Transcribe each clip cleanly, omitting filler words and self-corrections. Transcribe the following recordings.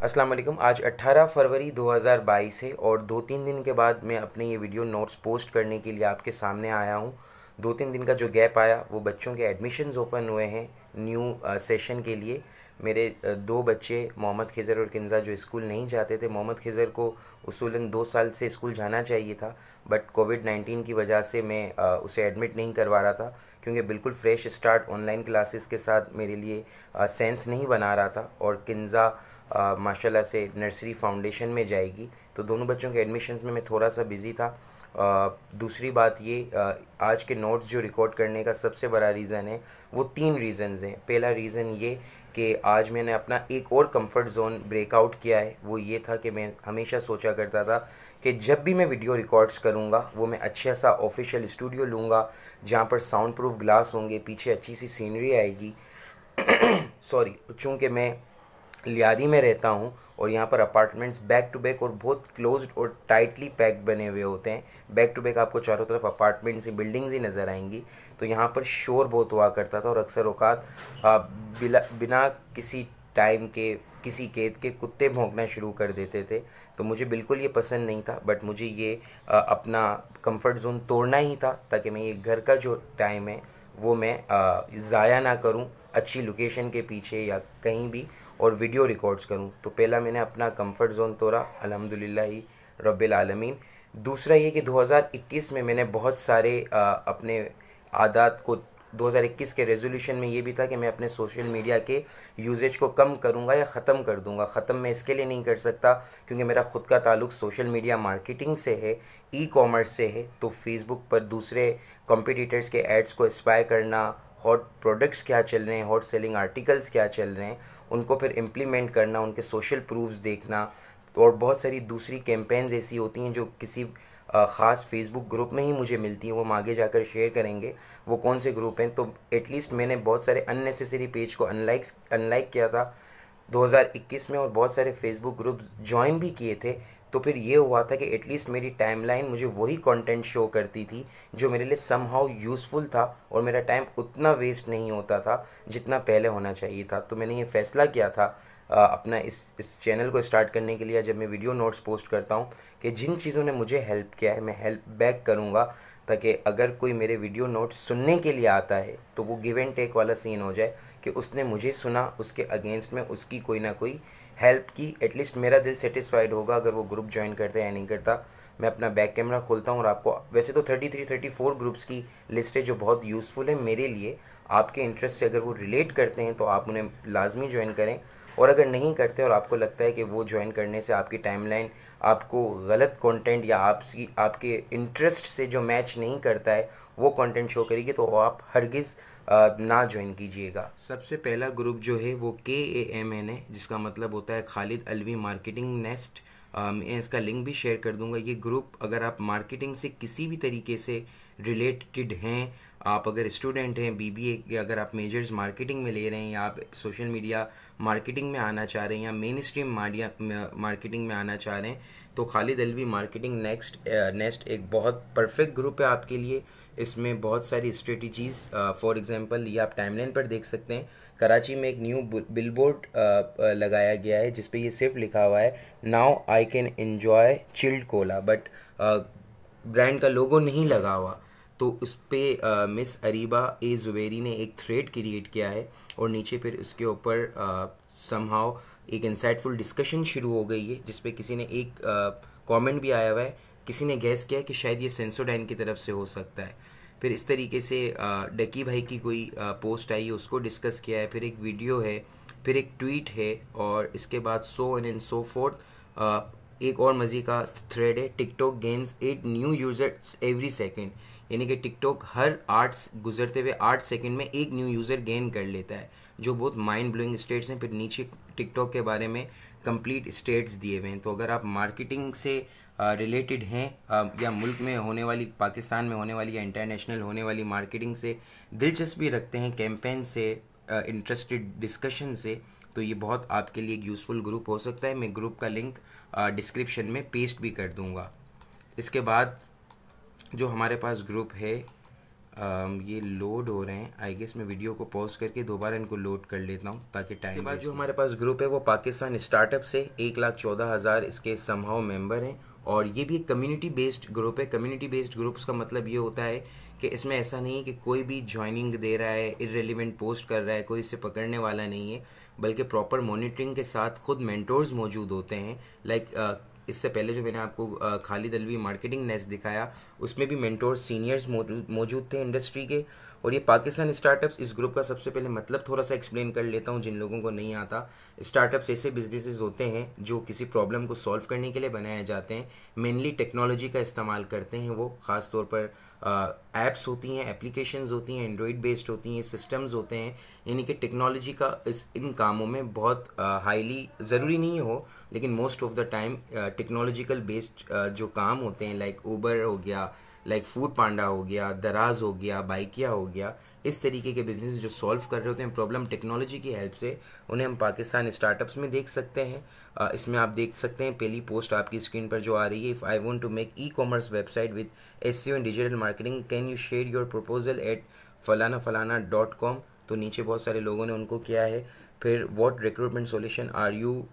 अस्सलाम वालेकुम। आज 18 फरवरी 2022 है और 2-3 दिन के बाद मैं अपने ये वीडियो नोट्स पोस्ट करने के लिए आपके सामने आया हूँ। 2-3 दिन का जो गैप आया वो बच्चों के एडमिशन्स ओपन हुए हैं न्यू सेशन के लिए। मेरे दो बच्चे मोहम्मद खिज़र और किंज़ा जो स्कूल नहीं जाते थे। मोहम्मद खिज़र को उसूलन 2 साल से स्कूल जाना चाहिए था, बट कोविड-19 की वजह से मैं उसे एडमिट नहीं करवा रहा था, क्योंकि बिल्कुल फ्रेश स्टार्ट ऑनलाइन क्लासेस के साथ मेरे लिए सेंस नहीं बना रहा था। और किंज़ा माशाल्लाह से नर्सरी फाउंडेशन में जाएगी, तो दोनों बच्चों के एडमिशन्स में मैं थोड़ा सा बिज़ी था। दूसरी बात ये, आज के नोट्स जो रिकॉर्ड करने का सबसे बड़ा रीज़न है, वो 3 रीज़न्स हैं। पहला रीज़न ये कि आज मैंने अपना एक और कंफर्ट जोन ब्रेकआउट किया है। वो ये था कि मैं हमेशा सोचा करता था कि जब भी मैं वीडियो रिकॉर्ड्स करूँगा वो मैं अच्छा सा ऑफिशियल स्टूडियो लूँगा, जहाँ पर साउंड प्रूफ ग्लास होंगे, पीछे अच्छी सी सीनरी आएगी। सॉरी, चूँकि मैं लियारी में रहता हूँ और यहाँ पर अपार्टमेंट्स बैक टू बैक और बहुत क्लोज्ड और टाइटली पैक्ड बने हुए होते हैं। बैक टू बैक आपको चारों तरफ अपार्टमेंट्स ही बिल्डिंग्स ही नज़र आएंगी, तो यहाँ पर शोर बहुत हुआ करता था और अक्सर औकात बिना किसी टाइम के किसी कैद के कुत्ते भौंकना शुरू कर देते थे। तो मुझे बिल्कुल ये पसंद नहीं था, बट मुझे ये अपना कंफर्ट जोन तोड़ना ही था, ताकि मैं ये घर का जो टाइम है वो मैं ज़ाया ना करूं अच्छी लोकेशन के पीछे या कहीं भी, और वीडियो रिकॉर्ड्स करूं। तो पहला मैंने अपना कंफर्ट जोन तोड़ा, अल्हम्दुलिल्लाह ही रब्बिल आलमीन। दूसरा ये कि 2021 में मैंने बहुत सारे अपने आदात को 2021 के रेजोल्यूशन में ये भी था कि मैं अपने सोशल मीडिया के यूजेज को कम करूँगा या ख़त्म कर दूँगा। ख़त्म मैं इसके लिए नहीं कर सकता क्योंकि मेरा ख़ुद का ताल्लुक़ सोशल मीडिया मार्केटिंग से है, ई कॉमर्स से है। तो फेसबुक पर दूसरे कॉम्पिटिटर्स के एड्स को स्पाई करना, हॉट प्रोडक्ट्स क्या चल रहे हैं, हॉट सेलिंग आर्टिकल्स क्या चल रहे हैं, उनको फिर इम्प्लीमेंट करना, उनके सोशल प्रूफ्स देखना। और बहुत सारी दूसरी कैंपेन्स ऐसी होती हैं जो किसी ख़ास फेसबुक ग्रुप में ही मुझे मिलती हैं, वो हम आगे जाकर शेयर करेंगे वो कौन से ग्रुप हैं। तो एटलीस्ट मैंने बहुत सारे अननेसेसरी पेज को अनलाइक किया था 2021 में, और बहुत सारे फेसबुक ग्रुप ज्वाइन भी किए थे। तो फिर ये हुआ था कि एटलीस्ट मेरी टाइमलाइन मुझे वही कंटेंट शो करती थी जो मेरे लिए समहाउ यूज़फुल था, और मेरा टाइम उतना वेस्ट नहीं होता था जितना पहले होना चाहिए था। तो मैंने ये फ़ैसला किया था अपना इस चैनल को स्टार्ट करने के लिए, जब मैं वीडियो नोट्स पोस्ट करता हूँ, कि जिन चीज़ों ने मुझे हेल्प किया है मैं हेल्प बैक करूँगा, ताकि अगर कोई मेरे वीडियो नोट्स सुनने के लिए आता है तो वो गिव एंड टेक वाला सीन हो जाए कि उसने मुझे सुना, उसके अगेंस्ट में उसकी कोई ना कोई हेल्प की। एटलीस्ट मेरा दिल सेटिस्फाइड होगा अगर वो ग्रुप ज्वाइन करता है या नहीं करता। मैं अपना बैक कैमरा खोलता हूँ और आपको, वैसे तो 33-34 ग्रुप्स की लिस्ट है जो बहुत यूज़फुल है मेरे लिए। आपके इंटरेस्ट से अगर वो रिलेट करते हैं तो आप उन्हें लाजमी ज्वाइन करें, और अगर नहीं करते और आपको लगता है कि वो ज्वाइन करने से आपकी टाइमलाइन आपको गलत कंटेंट या आपके इंटरेस्ट से जो मैच नहीं करता है वो कंटेंट शो करेगी, तो आप हरगिज़ ना ज्वाइन कीजिएगा। सबसे पहला ग्रुप जो है वो KAMN है, जिसका मतलब होता है खालिद अलवी मार्केटिंग नेस्ट। मैं इसका लिंक भी शेयर कर दूंगा। ये ग्रुप, अगर आप मार्केटिंग से किसी भी तरीके से रिलेटेड हैं, आप अगर स्टूडेंट हैं BBA के, अगर आप मेजर्स मार्केटिंग में ले रहे हैं, या आप सोशल मीडिया मार्केटिंग में आना चाह रहे हैं, या मेन स्ट्रीम मार्केटिंग में आना चाह रहे हैं, तो खालिद अलवी मार्केटिंग नेस्ट एक बहुत परफेक्ट ग्रुप है आपके लिए। इसमें बहुत सारी स्ट्रेटजीज़, फॉर एग्जांपल ये आप टाइमलाइन पर देख सकते हैं, कराची में एक न्यू बिलबोर्ड लगाया गया है जिसपे ये सिर्फ लिखा हुआ है now I can enjoy chilled Cola, but brand का लोगो नहीं लगा हुआ। तो उस पर मिस अरीबा ए जुबैरी ने एक थ्रेड क्रिएट किया है, और नीचे फिर उसके ऊपर समहाउ एक इंसाइटफुल डिस्कशन शुरू हो गई है, जिसपे किसी ने एक कमेंट भी आया हुआ है, किसी ने गैस किया कि शायद ये सेंसोडाइन की तरफ से हो सकता है। फिर इस तरीके से डकी भाई की कोई पोस्ट आई है, उसको डिस्कस किया है, फिर एक वीडियो है, फिर एक ट्वीट है, और इसके बाद so on and so fourth. एक और मज़े का थ्रेड है, TikTok gains 8 new users every second, यानी कि टिकटॉक हर 8 गुजरते हुए 8 सेकंड में एक न्यू यूज़र गेन कर लेता है, जो बहुत माइंड ब्लोइंग स्टेट्स हैं। फिर नीचे टिकटॉक के बारे में कंप्लीट स्टेट्स दिए हुए हैं। तो अगर आप मार्केटिंग से रिलेटेड हैं, या मुल्क में होने वाली, पाकिस्तान में होने वाली या इंटरनेशनल होने वाली मार्केटिंग से दिलचस्पी रखते हैं, कैंपेन से इंटरेस्टेड, डिस्कशन से, तो ये बहुत आपके लिए एक यूज़फुल ग्रुप हो सकता है। मैं ग्रुप का लिंक डिस्क्रिप्शन में पेस्ट भी कर दूंगा। इसके बाद जो हमारे पास ग्रुप है ये लोड हो रहे हैं। आई गेस मैं वीडियो को पॉज करके दोबारा इनको लोड कर लेता हूँ ताकि टाइम के बाद जो हमारे पास ग्रुप है वो पाकिस्तान स्टार्टअप से 1,14,000 इसके समहाउ मेंबर हैं और ये भी एक कम्युनिटी बेस्ड ग्रुप है। कम्युनिटी बेस्ड ग्रुप्स का मतलब ये होता है कि इसमें ऐसा नहीं है कि कोई भी ज्वाइनिंग दे रहा है, इररेलेवेंट पोस्ट कर रहा है, कोई इसे पकड़ने वाला नहीं है, बल्कि प्रॉपर मॉनिटरिंग के साथ खुद मेंटोर्स मौजूद होते हैं। इससे पहले जो मैंने आपको खालिद अलवी मार्केटिंग नेस्ट दिखाया उसमें भी मेंटोर सीनियर्स मौजूद थे इंडस्ट्री के। और ये पाकिस्तान स्टार्टअप्स इस ग्रुप का सबसे पहले मतलब थोड़ा सा एक्सप्लेन कर लेता हूँ जिन लोगों को नहीं आता। स्टार्टअप्स ऐसे बिजनेसेस होते हैं जो किसी प्रॉब्लम को सॉल्व करने के लिए बनाए जाते हैं, मेनली टेक्नोलॉजी का इस्तेमाल करते हैं। वो ख़ास तौर पर ऐप्स होती हैं, एप्लीकेशंस होती हैं, एंड्रॉयड बेस्ड होती हैं, सिस्टम्स होते हैं, यानी कि टेक्नोलॉजी का इन कामों में बहुत हाईली ज़रूरी नहीं हो लेकिन most of the time technological based जो काम होते हैं, लाइक उबर हो गया, लाइक फूड पांडा हो गया, दराज हो गया, बाइकिया हो गया, इस तरीके के बिजनेस जो सॉल्व कर रहे होते हैं प्रॉब्लम टेक्नोलॉजी की हेल्प से, उन्हें हम पाकिस्तान स्टार्टअप्स में देख सकते हैं। इसमें आप देख सकते हैं पहली पोस्ट आपकी स्क्रीन पर जो आ रही है, if I want to make e commerce website with SEO and digital marketing can you share your proposal at falaana.com। तो नीचे बहुत सारे लोगों ने उनको किया है। फिर what recruitment solution are you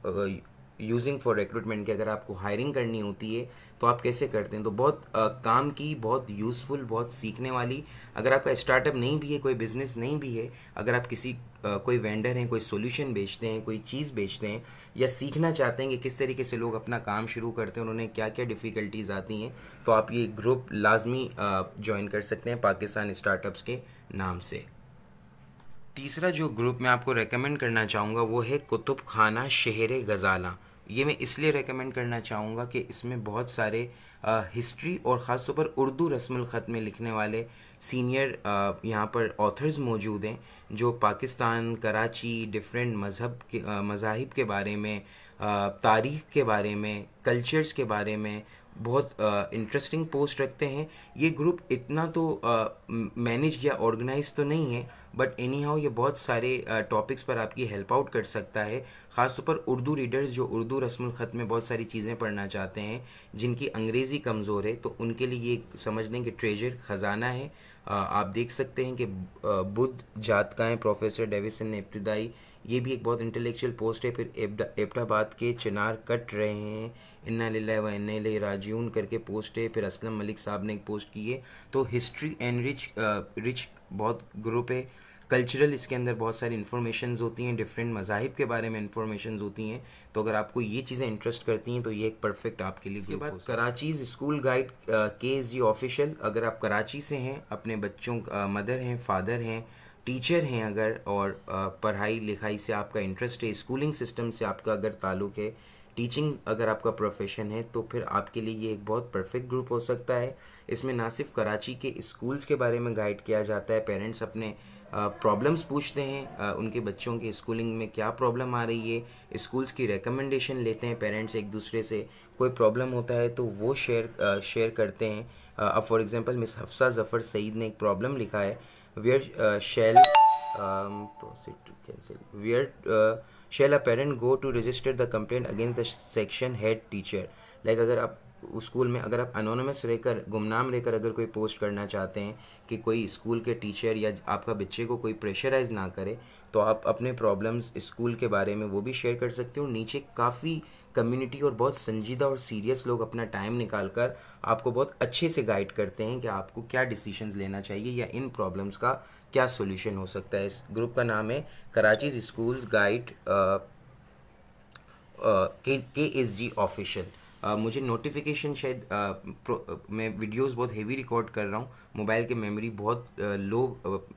using for recruitment, की अगर आपको हायरिंग करनी होती है तो आप कैसे करते हैं। तो बहुत काम की, बहुत यूज़फुल, बहुत सीखने वाली। अगर आपका स्टार्टअप नहीं भी है, कोई बिजनेस नहीं भी है, अगर आप किसी कोई वेंडर हैं, कोई सॉल्यूशन बेचते हैं, कोई चीज़ बेचते हैं या सीखना चाहते हैं कि किस तरीके से लोग अपना काम शुरू करते हैं, उन्होंने क्या क्या डिफ़िकल्टीज आती हैं, तो आप ये ग्रुप लाजमी ज्वाइन कर सकते हैं पाकिस्तान स्टार्टअप्स के नाम से। तीसरा जो ग्रुप मैं आपको रेकमेंड करना चाहूँगा वो है कुतुब खाना शहर गजाला। ये मैं इसलिए रेकमेंड करना चाहूँगा कि इसमें बहुत सारे हिस्ट्री और ख़ास तौर पर उर्दू रस्मुल ख़त में लिखने वाले सीनियर यहाँ पर ऑथर्स मौजूद हैं जो पाकिस्तान, कराची, डिफरेंट मज़ाहिब के बारे में, तारीख़ के बारे में, कल्चर्स के बारे में बहुत इंटरेस्टिंग पोस्ट रखते हैं। ये ग्रुप इतना तो मैनेज या ऑर्गेनाइज तो नहीं है, बट एनी हाउ ये बहुत सारे टॉपिक्स पर आपकी हेल्प आउट कर सकता है। ख़ासतौर पर उर्दू रीडर्स जो उर्दू रस्मुल ख़त में बहुत सारी चीज़ें पढ़ना चाहते हैं, जिनकी अंग्रेज़ी कमज़ोर है, तो उनके लिए ये समझ लें कि ट्रेजर ख़जाना है। आप देख सकते हैं कि बुद्ध जातकाएँ प्रोफेसर डेविसन ने इब्तिदाई, ये भी एक बहुत इंटेलेक्चुअल पोस्ट है। फिर एबटाबाद के चिनार कट रहे हैं, इन्ना लिल्लाहि व इन्ना इलैहि राजिऊन करके पोस्ट है। फिर असलम मलिक साहब ने एक पोस्ट की है। तो हिस्ट्री एंड रिच बहुत ग्रुप है। कल्चरल, इसके अंदर बहुत सारी इन्फॉर्मेशंस होती हैं, डिफरेंट मज़ाहिब के बारे में इन्फॉर्मेशंस होती हैं। तो अगर आपको ये चीज़ें इंटरेस्ट करती हैं तो ये एक परफेक्ट आपके लिए ग्रुप हो सकता है। कराचीज़ स्कूल गाइड KSG ऑफिशियल, अगर आप कराची से हैं, अपने बच्चों मदर हैं, फादर हैं, टीचर हैं अगर, और पढ़ाई लिखाई से आपका इंटरेस्ट है, स्कूलिंग सिस्टम से आपका अगर ताल्लुक़ है, टीचिंग अगर आपका प्रोफेशन है, तो फिर आपके लिए ये एक बहुत परफेक्ट ग्रुप हो सकता है। इसमें ना सिर्फ कराची के स्कूल्स के बारे में गाइड किया जाता है, पेरेंट्स अपने प्रॉब्लम्स पूछते हैं, उनके बच्चों के स्कूलिंग में क्या प्रॉब्लम आ रही है, स्कूल्स की रिकमेंडेशन लेते हैं पेरेंट्स एक दूसरे से। कोई प्रॉब्लम होता है तो वो शेयर करते हैं। अब for example miss Hafsa Zafar Saeed ने एक प्रॉब्लम लिखा है, where shall a parent go to register the complaint against the section head teacher। Like अगर आप उस स्कूल में, अगर आप अनोनिमस रहकर, गुमनाम रहकर अगर कोई पोस्ट करना चाहते हैं कि कोई स्कूल के टीचर या आपका बच्चे को कोई प्रेशराइज ना करे, तो आप अपने प्रॉब्लम्स स्कूल के बारे में वो भी शेयर कर सकते हो। नीचे काफ़ी कम्युनिटी और बहुत संजीदा और सीरियस लोग अपना टाइम निकालकर आपको बहुत अच्छे से गाइड करते हैं कि आपको क्या डिसीजंस लेना चाहिए या इन प्रॉब्लम्स का क्या सोल्यूशन हो सकता है। इस ग्रुप का नाम है Karachi schools guide KSG official. मुझे नोटिफिकेशन शायद मैं वीडियोस बहुत हेवी रिकॉर्ड कर रहा हूँ, मोबाइल की मेमोरी बहुत लो,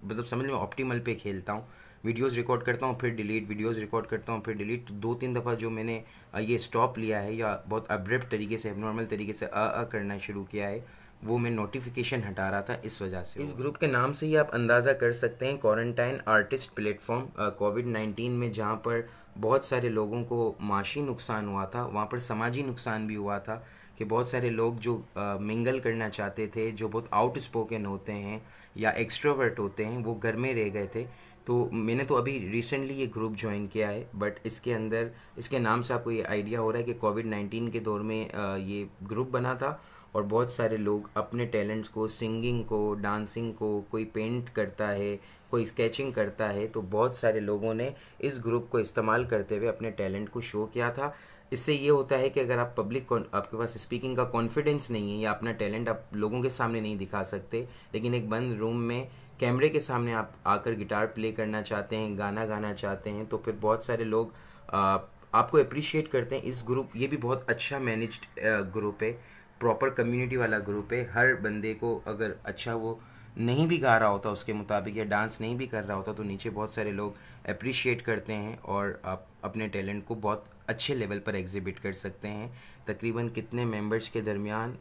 मतलब समझ में ऑप्टिमल पे खेलता हूँ। वीडियोस रिकॉर्ड करता हूँ फिर डिलीट, वीडियोस रिकॉर्ड करता हूँ फिर डिलीट। 2-3 दफ़ा जो मैंने ये स्टॉप लिया है या बहुत अब्रप्ट तरीके से, एबनॉर्मल तरीके से करना शुरू किया है, वो मैं नोटिफिकेशन हटा रहा था, इस वजह से। इस ग्रुप के नाम से ही आप अंदाज़ा कर सकते हैं, क्वारंटाइन आर्टिस्ट प्लेटफॉर्म। कोविड-19 में जहाँ पर बहुत सारे लोगों को माशी नुकसान हुआ था, वहाँ पर समाजी नुकसान भी हुआ था कि बहुत सारे लोग जो मिंगल करना चाहते थे, जो बहुत आउटस्पोकन होते हैं या एक्सट्रोवर्ट होते हैं, वो घर में रह गए थे। तो मैंने तो अभी रिसेंटली ये ग्रुप ज्वाइन किया है, बट इसके अंदर इसके नाम से आपको ये आइडिया हो रहा है कि कोविड-19 के दौर में ये ग्रुप बना था और बहुत सारे लोग अपने टैलेंट्स को, सिंगिंग को, डांसिंग को, कोई पेंट करता है, कोई स्केचिंग करता है, तो बहुत सारे लोगों ने इस ग्रुप को इस्तेमाल करते हुए अपने टैलेंट को शो किया था। इससे ये होता है कि अगर आप आपके पास स्पीकिंग का कॉन्फिडेंस नहीं है या अपना टैलेंट आप लोगों के सामने नहीं दिखा सकते, लेकिन एक बंद रूम में कैमरे के सामने आप आकर गिटार प्ले करना चाहते हैं, गाना गाना चाहते हैं, तो फिर बहुत सारे लोग आपको अप्रिशिएट करते हैं। इस ग्रुप ये भी बहुत अच्छा मैनेज्ड ग्रुप है, प्रॉपर कम्युनिटी वाला ग्रुप है। हर बंदे को अगर अच्छा वो नहीं भी गा रहा होता उसके मुताबिक या डांस नहीं भी कर रहा होता, तो नीचे बहुत सारे लोग अप्रिशिएट करते हैं और आप अपने टैलेंट को बहुत अच्छे लेवल पर एग्जिबिट कर सकते हैं। तकरीबन कितने मेंबर्स के दरमियान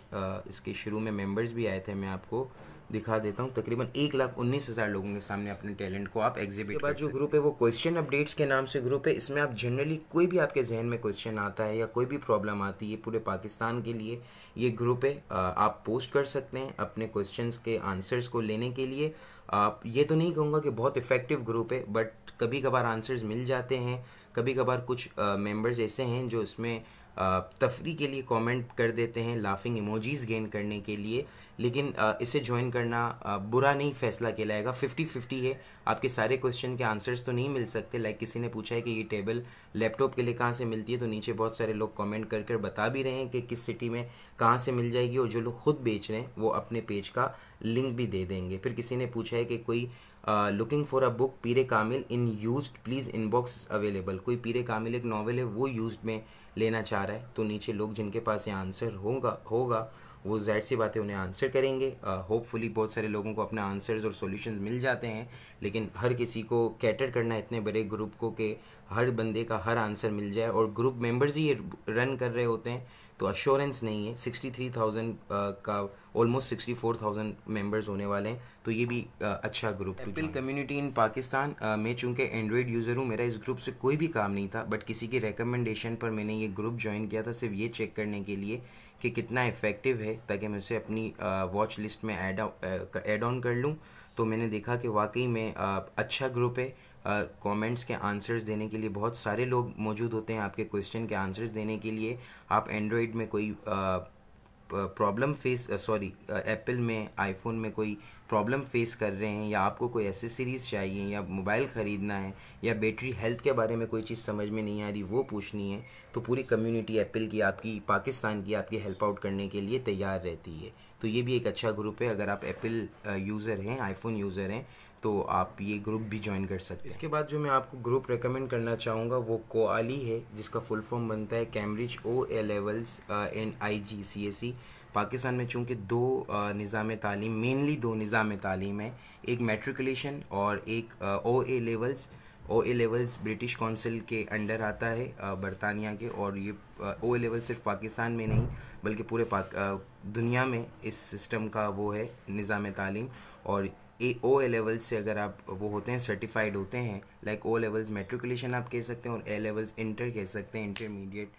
इसके शुरू में मेंबर्स भी आए थे, मैं आपको दिखा देता हूँ। तकरीबन 1,19,000 लोगों के सामने अपने टैलेंट को आप एग्जिबिट कर सकते हैं। जो ग्रुप है वो क्वेश्चन अपडेट्स के नाम से ग्रुप है। इसमें आप जनरली कोई भी आपके जहन में क्वेश्चन आता है या कोई भी प्रॉब्लम आती है, पूरे पाकिस्तान के लिए ये ग्रुप है। आप पोस्ट कर सकते हैं अपने क्वेश्चंस के आंसर्स को लेने के लिए। आप ये तो नहीं कहूँगा कि बहुत इफेक्टिव ग्रुप है, बट कभी कभार आंसर्स मिल जाते हैं। कभी कभार कुछ मेंबर्स ऐसे हैं जो इसमें तफरी के लिए कमेंट कर देते हैं, लाफिंग इमोजीज गेन करने के लिए, लेकिन इसे ज्वाइन करना बुरा नहीं फैसला कहलाएगा। 50-50 है, आपके सारे क्वेश्चन के आंसर्स तो नहीं मिल सकते। लाइक किसी ने पूछा है कि ये टेबल लैपटॉप के लिए कहाँ से मिलती है, तो नीचे बहुत सारे लोग कमेंट कर कर बता भी रहे हैं कि किस सिटी में कहाँ से मिल जाएगी, और जो लोग खुद बेच रहे हैं वो अपने पेज का लिंक भी दे देंगे। फिर किसी ने पूछा है कि कोई looking for a book Peer-e Kamil in used please inbox available, कोई पीरे कामिल एक नॉवल है वो यूज्ड में लेना चाह रहा है, तो नीचे लोग जिनके पास ये आंसर होगा वो ज़ाहिर सी बात है उन्हें आंसर करेंगे। होपफुली बहुत सारे लोगों को अपने आंसर्स और सॉल्यूशंस मिल जाते हैं, लेकिन हर किसी को कैटर करना है इतने बड़े ग्रुप को कि हर बंदे का हर आंसर मिल जाए, और ग्रुप मेंबर्स ही ये रन कर रहे होते हैं, तो अश्योरेंस नहीं है। 63,000 का ऑलमोस्ट 64,000 मेंबर्स होने वाले हैं, तो ये भी अच्छा ग्रुप है। एप्पल कम्युनिटी इन पाकिस्तान, मैं चूँकि एंड्रॉयड यूज़र हूँ, मेरा इस ग्रुप से कोई भी काम नहीं था, बट किसी के रिकमेंडेशन पर मैंने ये ग्रुप ज्वाइन किया था, सिर्फ ये चेक करने के लिए कि कितना इफेक्टिव है, ताकि मैं उसे अपनी वॉच लिस्ट में ऐड ऑन कर लूँ। तो मैंने देखा कि वाकई में अच्छा ग्रुप है। कमेंट्स के आंसर्स देने के लिए बहुत सारे लोग मौजूद होते हैं, आपके क्वेश्चन के आंसर्स देने के लिए। आप एंड्रॉयड में कोई प्रॉब्लम एप्पल में, आईफोन में कोई प्रॉब्लम फेस कर रहे हैं, या आपको कोई एसेसरीज़ चाहिए, या मोबाइल ख़रीदना है, या बैटरी हेल्थ के बारे में कोई चीज़ समझ में नहीं आ रही वो पूछनी है, तो पूरी कम्युनिटी एप्पल की, आपकी पाकिस्तान की, आपकी हेल्प आउट करने के लिए तैयार रहती है। तो ये भी एक अच्छा ग्रुप है। अगर आप एप्पल यूज़र हैं, आईफोन यूज़र हैं, तो आप ये ग्रुप भी ज्वाइन कर सकते हैं। इसके बाद जो मैं आपको ग्रुप रेकमेंड करना चाहूँगा वो कोआली है, जिसका फुल फॉर्म बनता है Cambridge OA levels and IGCSE। Pakistan में चूँकि दो निज़ाम तालीम, मेनली दो निज़ाम तालीम है, एक मैट्रिकुलेशन और एक OA levels. OA levels British council के अंडर आता है, बरतानिया के, और ये OA लेवल सिर्फ पाकिस्तान में नहीं बल्कि पूरे दुनिया में इस सिस्टम का वो है निज़ाम तालीम। और OA लेवल्स से अगर आप वो होते हैं, सर्टिफाइड होते हैं, लाइक O लेवल्स मैट्रिकुलेशन आप कह सकते हैं, और A लेवल्स इंटर कह सकते हैं, इंटरमीडिएट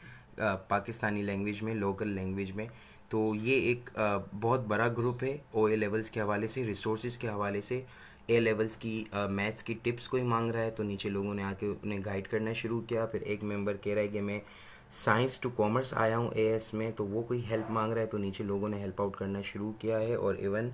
पाकिस्तानी लैंग्वेज में, लोकल लैंग्वेज में। तो ये एक बहुत बड़ा ग्रुप है OA लेवल्स के हवाले से, रिसोर्सेज के हवाले से। A लेवल्स की मैथ्स की टिप्स कोई मांग रहा है, तो नीचे लोगों ने आके उन्हें गाइड करना शुरू किया। फिर एक मेंबर कह रहा है कि मैं साइंस टू कॉमर्स आया हूँ AS में, तो वो कोई हेल्प मांग रहा है, तो नीचे लोगों ने हेल्प आउट करना शुरू किया है। और इवन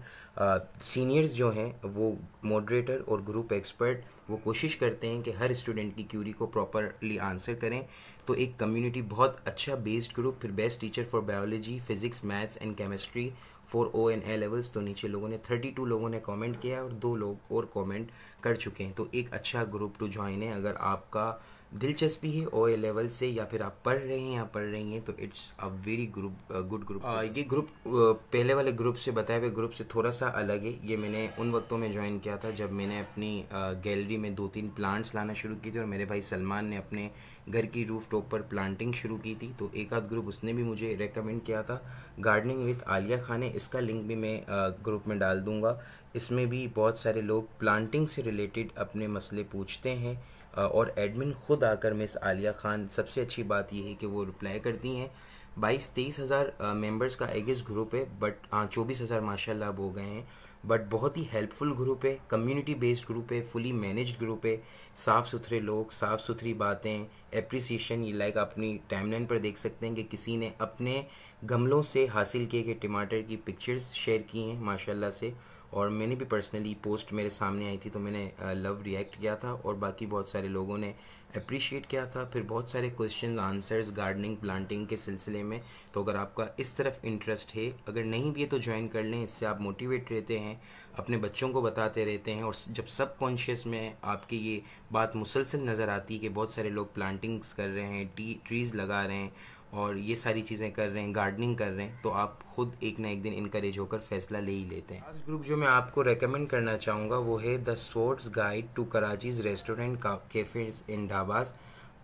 सीनियर्स जो हैं वो मॉडरेटर और ग्रुप एक्सपर्ट वो कोशिश करते हैं कि हर स्टूडेंट की क्यूरी को प्रॉपरली आंसर करें। तो एक कम्युनिटी बहुत अच्छा बेस्ड ग्रुप। फिर best teacher for biology, physics, maths and chemistry for O and A levels, तो नीचे लोगों ने 32 लोगों ने कमेंट किया है और 2 लोग और कमेंट कर चुके हैं। तो एक अच्छा ग्रुप टू ज्वाइन है अगर आपका दिलचस्पी है OA लेवल से, या फिर आप पढ़ रहे हैं या पढ़ रही हैं, तो it's a very good group. ये ग्रुप पहले वाले ग्रुप से, बताए हुए ग्रुप से थोड़ा सा अलग है। ये मैंने उन वक्तों में ज्वाइन किया था जब मैंने अपनी गैलरी में 2-3 प्लांट्स लाना शुरू की थी, और मेरे भाई सलमान ने अपने घर की रूफ टॉप पर प्लांटिंग शुरू की थी, तो एक आध ग्रुप उसने भी मुझे रेकमेंड किया था, गार्डनिंग विद आलिया खान है। इसका लिंक भी मैं ग्रुप में डाल दूंगा। इसमें भी बहुत सारे लोग प्लांटिंग से रिलेटेड अपने मसले पूछते हैं, और एडमिन खुद आकर मिस आलिया खान, सबसे अच्छी बात यह है कि वो रिप्लाई करती हैं। 22-23 हज़ार मेम्बर्स का आई गेस ग्रुप है, बट हाँ 24 हज़ार माशाल्लाह अब हो गए हैं। बट बहुत ही हेल्पफुल ग्रुप है, कम्युनिटी बेस्ड ग्रुप है, फुली मैनेज्ड ग्रुप है, साफ़ सुथरे लोग, साफ़ सुथरी बातें, एप्रिसिएशन। ये लाइक अपनी टाइमलाइन पर देख सकते हैं कि किसी ने अपने गमलों से हासिल किए गए टमाटर की पिक्चर्स शेयर की हैं माशाल्लाह से, और मैंने भी पर्सनली पोस्ट मेरे सामने आई थी तो मैंने लव रिएक्ट किया था, और बाकी बहुत सारे लोगों ने अप्रिशिएट किया था। फिर बहुत सारे क्वेश्चन आंसर्स गार्डनिंग प्लांटिंग के सिलसिले में। तो अगर आपका इस तरफ इंटरेस्ट है, अगर नहीं भी है तो ज्वाइन कर लें, इससे आप मोटिवेट रहते हैं, अपने बच्चों को बताते रहते हैं, और जब सब कॉन्शियस में आपकी ये बात मुसलसल नज़र आती है कि बहुत सारे लोग प्लांटिंग्स कर रहे हैं, ट्रीज़ लगा रहे हैं और ये सारी चीज़ें कर रहे हैं, गार्डनिंग कर रहे हैं, तो आप खुद एक ना एक दिन इनकरेज होकर फैसला ले ही लेते हैं। लास्ट ग्रुप जो मैं आपको रेकमेंड करना चाहूँगा वो है the sorts guide to Karachi's restaurant cafes and dhabas.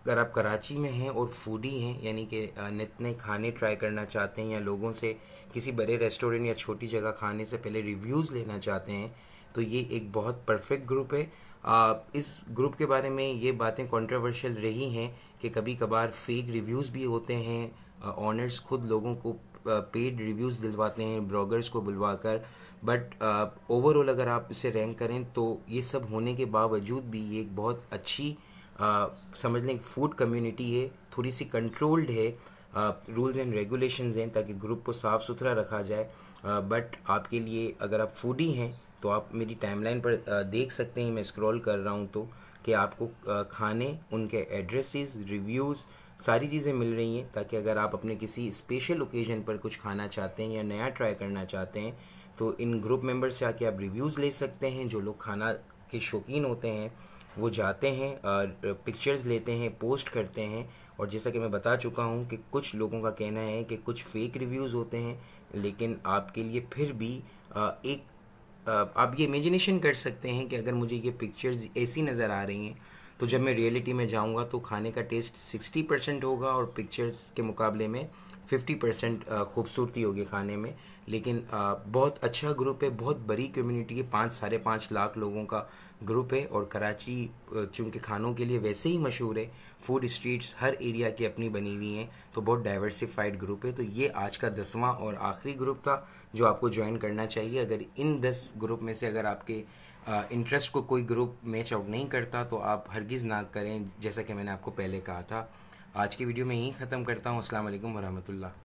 अगर आप कराची में हैं और फूडी हैं, यानी कि नित नए खाने ट्राई करना चाहते हैं, या लोगों से किसी बड़े रेस्टोरेंट या छोटी जगह खाने से पहले रिव्यूज़ लेना चाहते हैं, तो ये एक बहुत परफेक्ट ग्रुप है। इस ग्रुप के बारे में ये बातें कंट्रोवर्शियल रही हैं कि कभी कभार फेक रिव्यूज़ भी होते हैं, ऑनर्स खुद लोगों को पेड रिव्यूज़ दिलवाते हैं ब्लॉगर्स को बुलवाकर, बट ओवरऑल अगर आप इसे रैंक करें तो ये सब होने के बावजूद भी ये एक बहुत अच्छी समझ लें फूड कम्युनिटी है, थोड़ी सी कंट्रोल्ड है, रूल्स एंड रेगुलेशंस हैं ताकि ग्रुप को साफ़ सुथरा रखा जाए। बट आपके लिए अगर आप फूडी हैं तो आप मेरी टाइमलाइन पर देख सकते हैं, मैं स्क्रॉल कर रहा हूँ तो, कि आपको खाने, उनके एड्रेसेस, रिव्यूज़, सारी चीज़ें मिल रही हैं, ताकि अगर आप अपने किसी स्पेशल ओकेजन पर कुछ खाना चाहते हैं या नया ट्राई करना चाहते हैं तो इन ग्रुप मेंबर से आके आप रिव्यूज़ ले सकते हैं। जो लोग खाना के शौकीन होते हैं वो जाते हैं, पिक्चर्स लेते हैं, पोस्ट करते हैं, और जैसा कि मैं बता चुका हूँ कि कुछ लोगों का कहना है कि कुछ फेक रिव्यूज़ होते हैं, लेकिन आपके लिए फिर भी आप ये इमेजिनेशन कर सकते हैं कि अगर मुझे ये पिक्चर्स ऐसी नज़र आ रही हैं तो जब मैं रियलिटी में जाऊंगा तो खाने का टेस्ट 60% होगा और पिक्चर्स के मुकाबले में 50% खूबसूरती होगी खाने में। लेकिन बहुत अच्छा ग्रुप है, बहुत बड़ी कम्युनिटी है, 5-5.5 लाख लोगों का ग्रुप है, और कराची चूँकि खानों के लिए वैसे ही मशहूर है, फूड स्ट्रीट्स हर एरिया की अपनी बनी हुई हैं, तो बहुत डाइवर्सिफाइड ग्रुप है। तो ये आज का 10वां और आखिरी ग्रुप था जो आपको ज्वाइन करना चाहिए। अगर इन 10 ग्रुप में से अगर आपके इंटरेस्ट को कोई ग्रुप मैच आउट नहीं करता तो आप हरगिज़ ना करें, जैसा कि मैंने आपको पहले कहा था। आज की वीडियो में यहीं ख़त्म करता हूँ। अस्सलाम वालेकुम वरहमतुल्लाह।